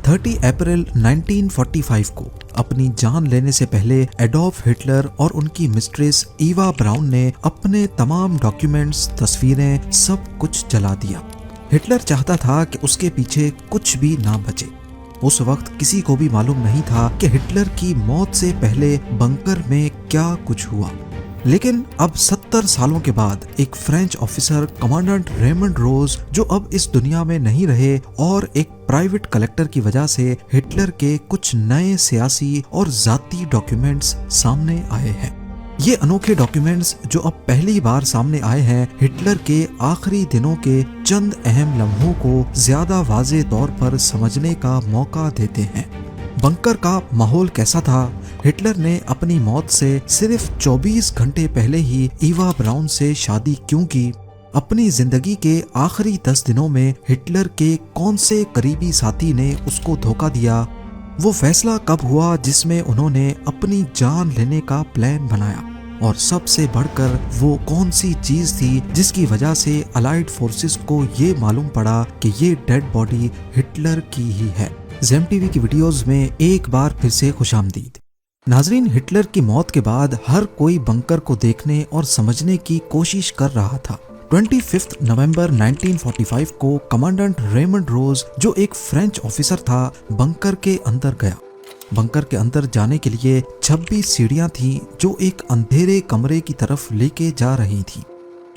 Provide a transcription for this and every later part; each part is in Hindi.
30 अप्रैल 1945 को अपनी जान लेने से पहले एडोल्फ हिटलर और उनकी मिस्ट्रेस ईवा ब्राउन ने अपने तमाम डॉक्यूमेंट्स, तस्वीरें, सब कुछ जला दिया। हिटलर चाहता था कि उसके पीछे कुछ भी ना बचे। उस वक्त किसी को भी मालूम नहीं था कि हिटलर की मौत से पहले बंकर में क्या कुछ हुआ। लेकिन अब 70 सालों के बाद एक फ्रेंच ऑफिसर कमांडेंट रेमंड रोज, जो अब इस दुनिया में नहीं रहे, और एक प्राइवेट कलेक्टर की वजह से हिटलर के कुछ नए सियासी और जाती डॉक्यूमेंट्स सामने आए हैं। ये अनोखे डॉक्यूमेंट्स जो अब पहली बार सामने आए हैं, हिटलर के आखिरी दिनों के चंद अहम लम्हों को ज्यादा वाज़े तौर पर समझने का मौका देते हैं। बंकर का माहौल कैसा था? हिटलर ने अपनी मौत से सिर्फ 24 घंटे पहले ही ईवा ब्राउन से शादी क्यों की? अपनी जिंदगी के आखिरी 10 दिनों में हिटलर के कौन से करीबी साथी ने उसको धोखा दिया? वो फैसला कब हुआ जिसमें उन्होंने अपनी जान लेने का प्लान बनाया? और सबसे बढ़कर वो कौन सी चीज थी जिसकी वजह से अलाइड फोर्सेस को ये मालूम पड़ा कि ये डेड बॉडी हिटलर की ही है? ज़ेम टीवी की वीडियोस में एक बार फिर से खुशामदीद। नाजरीन, हिटलर की मौत के बाद हर कोई बंकर को देखने और समझने की कोशिश कर रहा था। 25 नवंबर 1945 को कमांडेंट रेमंड रोज, जो एक फ्रेंच ऑफिसर था, बंकर के अंदर गया। बंकर के अंदर जाने के लिए 26 सीढ़ियां थीं जो एक अंधेरे कमरे की तरफ लेके जा रही थी।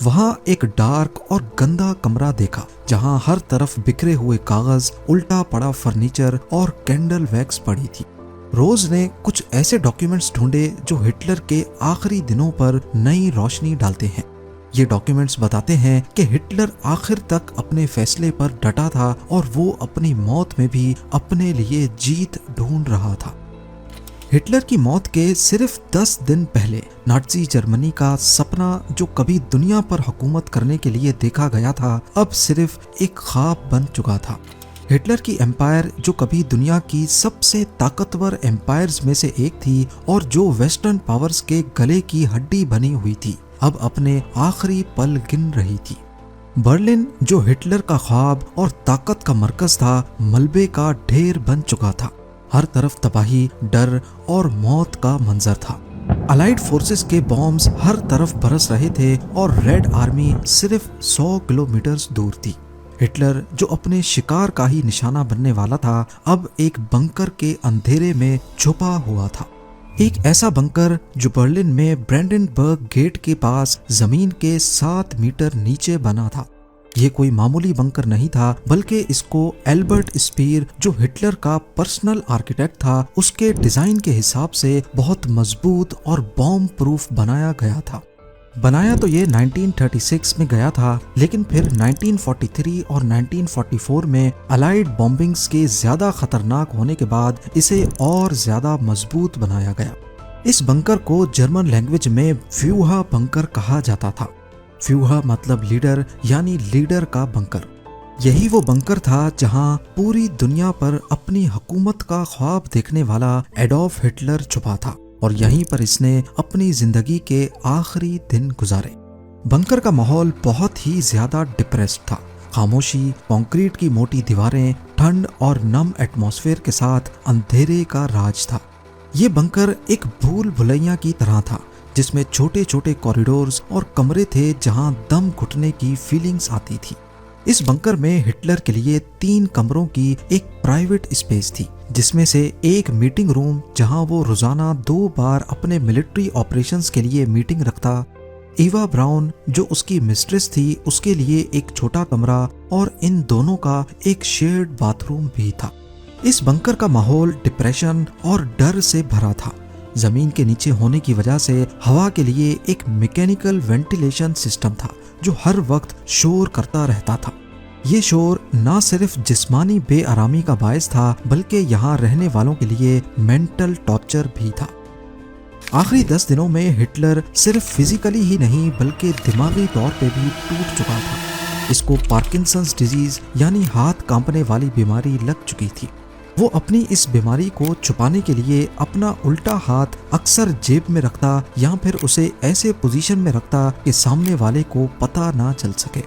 वहां एक डार्क और गंदा कमरा देखा जहां हर तरफ बिखरे हुए कागज, उल्टा पड़ा फर्नीचर और कैंडल वैक्स पड़ी थी। रोज ने कुछ ऐसे डॉक्यूमेंट्स ढूंढे जो हिटलर के आखिरी दिनों पर नई रोशनी डालते हैं। ये डॉक्यूमेंट्स बताते हैं कि हिटलर आखिर तक अपने फैसले पर डटा था और वो अपनी मौत में भी अपने लिए जीत ढूंढ रहा था। हिटलर की मौत के सिर्फ 10 दिन पहले नाज़ी जर्मनी का सपना, जो कभी दुनिया पर हुकूमत करने के लिए देखा गया था, अब सिर्फ एक ख्वाब बन चुका था। हिटलर की एम्पायर, जो कभी दुनिया की सबसे ताकतवर एम्पायर्स में से एक थी और जो वेस्टर्न पावर्स के गले की हड्डी बनी हुई थी, अब अपने आखिरी पल गिन रही थी। बर्लिन, जो हिटलर का ख्वाब और ताकत का मरकज था, मलबे का ढेर बन चुका था। हर तरफ तबाही, डर और मौत का मंजर था। अलाइड फोर्सेस के बॉम्ब्स हर तरफ बरस रहे थे और रेड आर्मी सिर्फ 100 किलोमीटर दूर थी। हिटलर, जो अपने शिकार का ही निशाना बनने वाला था, अब एक बंकर के अंधेरे में छुपा हुआ था। एक ऐसा बंकर जो बर्लिन में ब्रेंडेनबर्ग गेट के पास जमीन के 7 मीटर नीचे बना था। ये कोई मामूली बंकर नहीं था, बल्कि इसको एल्बर्ट स्पीर, जो हिटलर का पर्सनल आर्किटेक्ट था, उसके डिजाइन के हिसाब से बहुत मजबूत और बॉम्ब प्रूफ बनाया गया था। बनाया तो ये 1936 में गया था, लेकिन फिर 1943 और 1944 में अलाइड बॉम्बिंग्स के ज्यादा खतरनाक होने के बाद इसे और ज्यादा मजबूत बनाया गया। इस बंकर को जर्मन लैंग्वेज में फ्यूहा बंकर कहा जाता था। फ्यूहा मतलब लीडर, यानी लीडर का बंकर। यही वो बंकर था जहां पूरी दुनिया पर अपनी हुकूमत का ख्वाब देखने वाला एडोल्फ हिटलर छुपा था और यहीं पर इसने अपनी जिंदगी के आखिरी दिन गुजारे। बंकर का माहौल बहुत ही ज्यादा डिप्रेस्ड था। खामोशी, कंक्रीट की मोटी दीवारें, ठंड और नम एटमॉस्फेयर के साथ अंधेरे का राज था। ये बंकर एक भूल भुलैया की तरह था, जिसमें छोटे छोटे कॉरिडोर्स और कमरे थे जहां दम घुटने की फीलिंग्स आती थी। इस बंकर में हिटलर के लिए 3 कमरों की एक प्राइवेट स्पेस थी, जिसमें से एक मीटिंग रूम जहां वो रोजाना 2 बार अपने मिलिट्री ऑपरेशंस के लिए मीटिंग रखता। ईवा ब्राउन, जो उसकी मिस्ट्रेस थी, उसके लिए एक छोटा कमरा और इन दोनों का एक शेयर्ड बाथरूम भी था। इस बंकर का माहौल डिप्रेशन और डर से भरा था। जमीन के नीचे होने की वजह से हवा के लिए एक मैकेनिकल वेंटिलेशन सिस्टम था जो हर वक्त शोर करता रहता था। ये शोर न सिर्फ जिस्मानी बेआरामी का बायस था, बल्कि यहाँ रहने वालों के लिए मेंटल टॉर्चर भी था। आखिरी 10 दिनों में हिटलर सिर्फ फिजिकली ही नहीं बल्कि दिमागी तौर पे भी टूट चुका था। इसको पार्किंसंस डिजीज यानी हाथ कांपने वाली बीमारी लग चुकी थी। वो अपनी इस बीमारी को छुपाने के लिए अपना उल्टा हाथ अक्सर जेब में रखता या फिर उसे ऐसे पोजीशन में रखता कि सामने वाले को पता ना चल सके।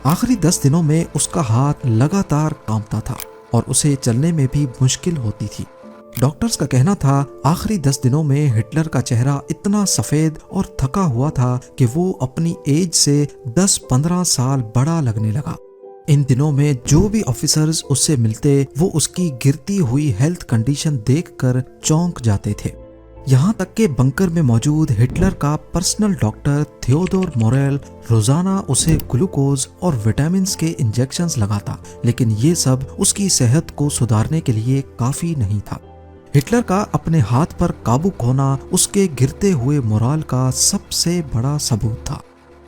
आखिरी 10 दिनों में उसका हाथ लगातार कांपता था और उसे चलने में भी मुश्किल होती थी। डॉक्टर्स का कहना था आखिरी 10 दिनों में हिटलर का चेहरा इतना सफेद और थका हुआ था कि वो अपनी एज से 10-15 साल बड़ा लगने लगा। इन दिनों में जो भी ऑफिसर्स उससे मिलते वो उसकी गिरती हुई हेल्थ कंडीशन देखकर चौंक जाते थे। यहाँ तक कि बंकर में मौजूद हिटलर का पर्सनल डॉक्टर थियोडोर मोरेल रोजाना उसे ग्लूकोज और विटामिन्स के इंजेक्शंस लगाता, लेकिन ये सब उसकी सेहत को सुधारने के लिए काफी नहीं था। हिटलर का अपने हाथ पर काबू खोना उसके गिरते हुए मोराल का सबसे बड़ा सबूत था।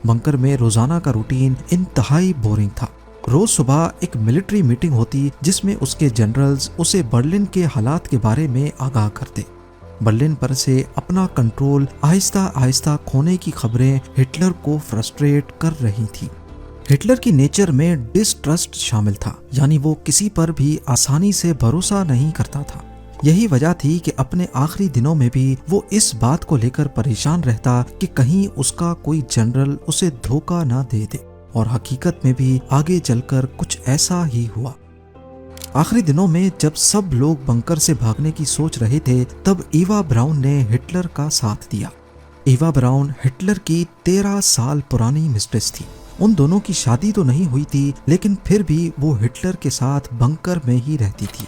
बंकर में रोजाना का रूटीन इंतहाई बोरिंग था। रोज सुबह एक मिलिट्री मीटिंग होती जिसमें उसके जनरल्स उसे बर्लिन के हालात के बारे में आगाह करते। बर्लिन पर से अपना कंट्रोल आहिस्ता आहिस्ता खोने की खबरें हिटलर को फ्रस्ट्रेट कर रही थी। हिटलर की नेचर में डिस्ट्रस्ट शामिल था, यानी वो किसी पर भी आसानी से भरोसा नहीं करता था। यही वजह थी कि अपने आखिरी दिनों में भी वो इस बात को लेकर परेशान रहता कि कहीं उसका कोई जनरल उसे धोखा ना दे दे, और हकीकत में भी आगे चलकर कुछ ऐसा ही हुआ। आखिरी दिनों में जब सब लोग बंकर से भागने की सोच रहे थे, तब ईवा ब्राउन ने हिटलर का साथ दिया। ईवा ब्राउन हिटलर की 13 साल पुरानी मिस्ट्रेस थी। उन दोनों की शादी तो नहीं हुई थी, लेकिन फिर भी वो हिटलर के साथ बंकर में ही रहती थी।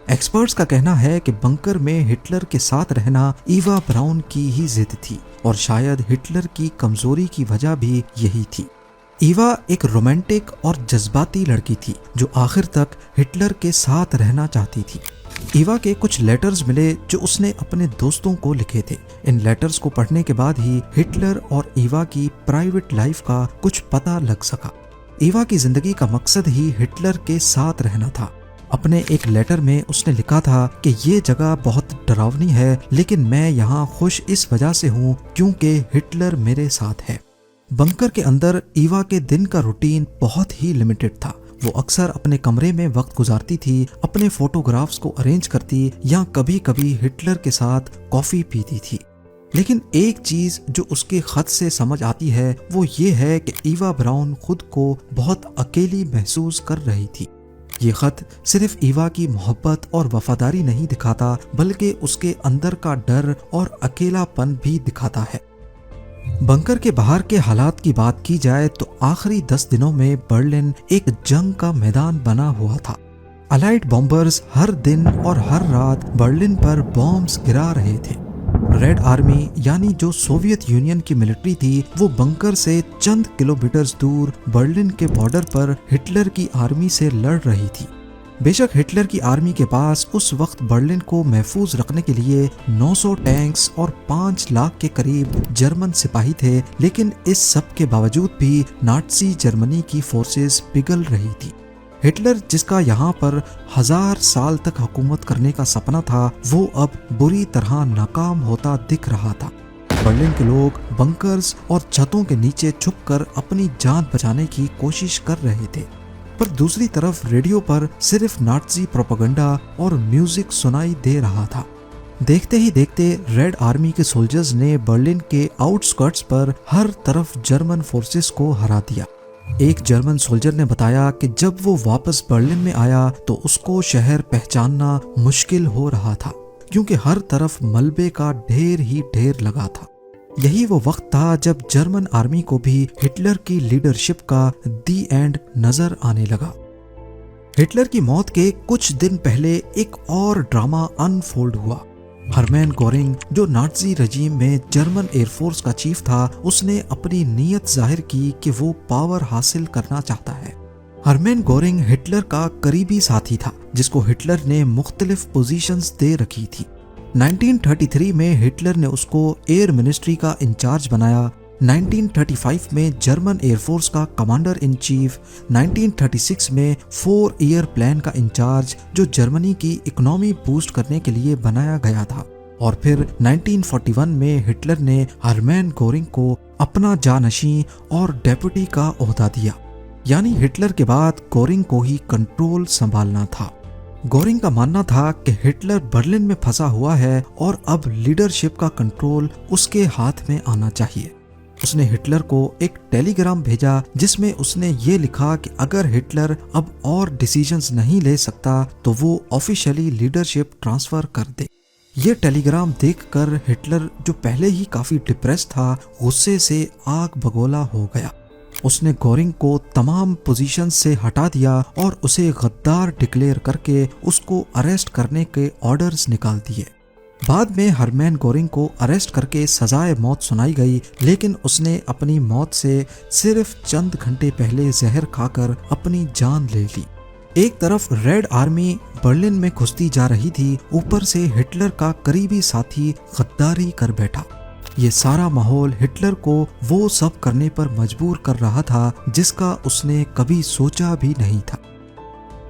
एक्सपर्ट्स का कहना है कि बंकर में हिटलर के साथ रहना ईवा ब्राउन की ही जिद थी, और शायद हिटलर की कमजोरी की वजह भी यही थी। ईवा एक रोमांटिक और जज्बाती लड़की थी जो आखिर तक हिटलर के साथ रहना चाहती थी। ईवा के कुछ लेटर्स मिले जो उसने अपने दोस्तों को लिखे थे। इन लेटर्स को पढ़ने के बाद ही हिटलर और ईवा की प्राइवेट लाइफ का कुछ पता लग सका। ईवा की जिंदगी का मकसद ही हिटलर के साथ रहना था। अपने एक लेटर में उसने लिखा था कि ये जगह बहुत डरावनी है, लेकिन मैं यहाँ खुश इस वजह से हूँ क्योंकि हिटलर मेरे साथ है। बंकर के अंदर ईवा के दिन का रूटीन बहुत ही लिमिटेड था। वो अक्सर अपने कमरे में वक्त गुजारती थी, अपने फोटोग्राफ्स को अरेंज करती या कभी कभी हिटलर के साथ कॉफी पीती थी। लेकिन एक चीज जो उसके खत से समझ आती है वो ये है कि ईवा ब्राउन खुद को बहुत अकेली महसूस कर रही थी। ये खत सिर्फ ईवा की मोहब्बत और वफादारी नहीं दिखाता, बल्कि उसके अंदर का डर और अकेलापन भी दिखाता है। बंकर के बाहर के हालात की बात की जाए तो आखिरी 10 दिनों में बर्लिन एक जंग का मैदान बना हुआ था। अलाइड बॉम्बर्स हर दिन और हर रात बर्लिन पर बॉम्ब्स गिरा रहे थे। रेड आर्मी यानी जो सोवियत यूनियन की मिलिट्री थी, वो बंकर से चंद किलोमीटर दूर बर्लिन के बॉर्डर पर हिटलर की आर्मी से लड़ रही थी। बेशक हिटलर की आर्मी के पास उस वक्त बर्लिन को महफूज रखने के लिए 900 टैंक्स और 5 लाख के करीब जर्मन सिपाही थे, लेकिन इस सब के बावजूद भी नाज़ी जर्मनी की फोर्सेस पिघल रही थी। हिटलर जिसका यहाँ पर 1000 साल तक हुकूमत करने का सपना था, वो अब बुरी तरह नाकाम होता दिख रहा था। बर्लिन के लोग बंकर्स और छतों के नीचे छुपकर अपनी जान बचाने की कोशिश कर रहे थे, पर दूसरी तरफ रेडियो पर सिर्फ नाज़ी प्रोपेगेंडा और म्यूजिक सुनाई दे रहा था। देखते ही देखते रेड आर्मी के सोल्जर्स ने बर्लिन के आउटस्कर्ट्स पर हर तरफ जर्मन फोर्सेस को हरा दिया। एक जर्मन सोल्जर ने बताया कि जब वो वापस बर्लिन में आया तो उसको शहर पहचानना मुश्किल हो रहा था, क्योंकि हर तरफ मलबे का ढेर ही ढेर लगा था। यही वो वक्त था जब जर्मन आर्मी को भी हिटलर की लीडरशिप का दी एंड नजर आने लगा। हिटलर की मौत के कुछ दिन पहले एक और ड्रामा अनफोल्ड हुआ। हरमैन गोरिंग, जो नाज़ी रजीम में जर्मन एयरफोर्स का चीफ था, उसने अपनी नीयत जाहिर की कि वो पावर हासिल करना चाहता है। हरमैन गोरिंग हिटलर का करीबी साथी था, जिसको हिटलर ने मुख्तलिफ पोजीशंस दे रखी थी। 1933 में हिटलर ने उसको एयर मिनिस्ट्री का इंचार्ज बनाया। 1935 में जर्मन एयरफोर्स का कमांडर इन चीफ, 1936 में 4 ईयर प्लान का इंचार्ज जो जर्मनी की इकोनॉमी बूस्ट करने के लिए बनाया गया था, और फिर 1941 में हिटलर ने हरमैन गोरिंग को अपना जानशीं और डेप्यूटी का ओहदा दिया। यानी हिटलर के बाद गोरिंग को ही कंट्रोल संभालना था। गोरिंग का मानना था कि हिटलर बर्लिन में फंसा हुआ है और अब लीडरशिप का कंट्रोल उसके हाथ में आना चाहिए। उसने हिटलर को एक टेलीग्राम भेजा जिसमें उसने ये लिखा कि अगर हिटलर अब और डिसीजंस नहीं ले सकता तो वो ऑफिशियली लीडरशिप ट्रांसफर कर दे। ये टेलीग्राम देखकर हिटलर, जो पहले ही काफी डिप्रेस था, गुस्से से आग बगोला हो गया। उसने गोरिंग को तमाम पोजीशन से हटा दिया और उसे गद्दार डिक्लेयर करके उसको अरेस्ट करने के ऑर्डर्स निकाल दिए। बाद में हरमैन गोरिंग को अरेस्ट करके सजाए मौत सुनाई गई, लेकिन उसने अपनी मौत से सिर्फ चंद घंटे पहले जहर खाकर अपनी जान ले ली। एक तरफ रेड आर्मी बर्लिन में घुसती जा रही थी, ऊपर से हिटलर का करीबी साथी गद्दारी कर बैठा। ये सारा माहौल हिटलर को वो सब करने पर मजबूर कर रहा था जिसका उसने कभी सोचा भी नहीं था।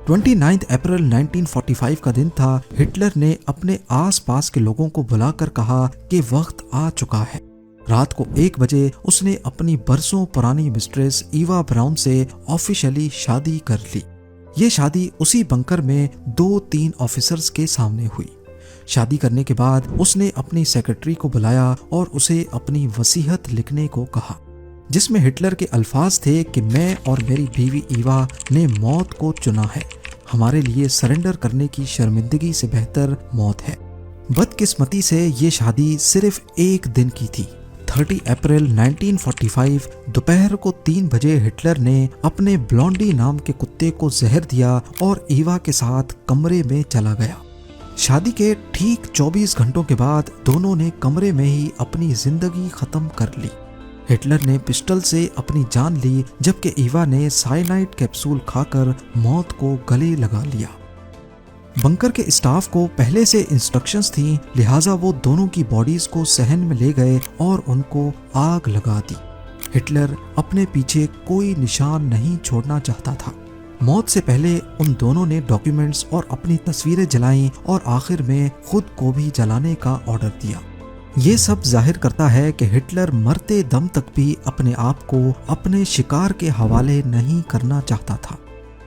29 अप्रैल 1945 का दिन था। हिटलर ने अपने आसपास के लोगों को बुलाकर कहा कि वक्त आ चुका है। रात को 1 बजे उसने अपनी बरसों पुरानी मिस्ट्रेस ईवा ब्राउन से ऑफिशियली शादी कर ली। ये शादी उसी बंकर में 2-3 ऑफिसर्स के सामने हुई। शादी करने के बाद उसने अपनी सेक्रेटरी को बुलाया और उसे अपनी वसीयत लिखने को कहा, जिसमें हिटलर के अल्फाज थे कि मैं और मेरी बीवी ईवा ने मौत को चुना है। हमारे लिए सरेंडर करने की शर्मिंदगी से बेहतर मौत है। बदकिस्मती से ये शादी सिर्फ 1 दिन की थी। 30 अप्रैल 1945 दोपहर को 3 बजे हिटलर ने अपने ब्लॉन्डी नाम के कुत्ते को जहर दिया और ईवा के साथ कमरे में चला गया। शादी के ठीक 24 घंटों के बाद दोनों ने कमरे में ही अपनी जिंदगी खत्म कर ली। हिटलर ने पिस्टल से अपनी जान ली, जबकि ईवा ने साइनाइड कैप्सूल खाकर मौत को गले लगा लिया। बंकर के स्टाफ को पहले से इंस्ट्रक्शंस थी, लिहाजा वो दोनों की बॉडीज को सहन में ले गए और उनको आग लगा दी। हिटलर अपने पीछे कोई निशान नहीं छोड़ना चाहता था। मौत से पहले उन दोनों ने डॉक्यूमेंट्स और अपनी तस्वीरें जलाईं और आखिर में खुद को भी जलाने का ऑर्डर दिया। ये सब जाहिर करता है कि हिटलर मरते दम तक भी अपने आप को अपने शिकार के हवाले नहीं करना चाहता था।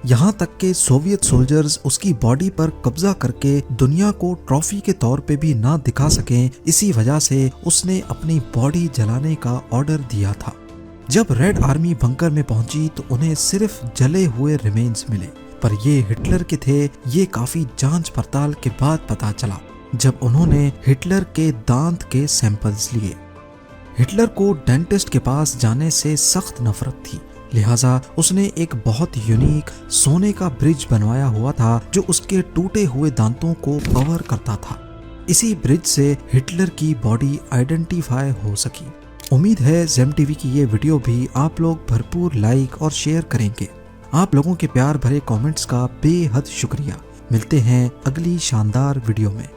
यहाँ तक कि सोवियत सोल्जर्स उसकी बॉडी पर कब्जा करके दुनिया को ट्रॉफी के तौर पे भी ना दिखा सकें, इसी वजह से उसने अपनी बॉडी जलाने का ऑर्डर दिया था। जब रेड आर्मी बंकर में पहुंची तो उन्हें सिर्फ जले हुए रिमेन्स मिले, पर ये हिटलर के थे। ये काफी जांच पड़ताल के बाद पता चला जब उन्होंने हिटलर के दांत के सैंपल्स लिए। हिटलर को डेंटिस्ट के पास जाने से सख्त नफरत थी, लिहाजा उसने एक बहुत यूनिक सोने का ब्रिज बनवाया हुआ था जो उसके टूटे हुए दांतों को कवर करता था। इसी ब्रिज से हिटलर की बॉडी आइडेंटिफाई हो सकी। उम्मीद है जेम टीवी की ये वीडियो भी आप लोग भरपूर लाइक और शेयर करेंगे। आप लोगों के प्यार भरे कमेंट्स का बेहद शुक्रिया। मिलते हैं अगली शानदार वीडियो में।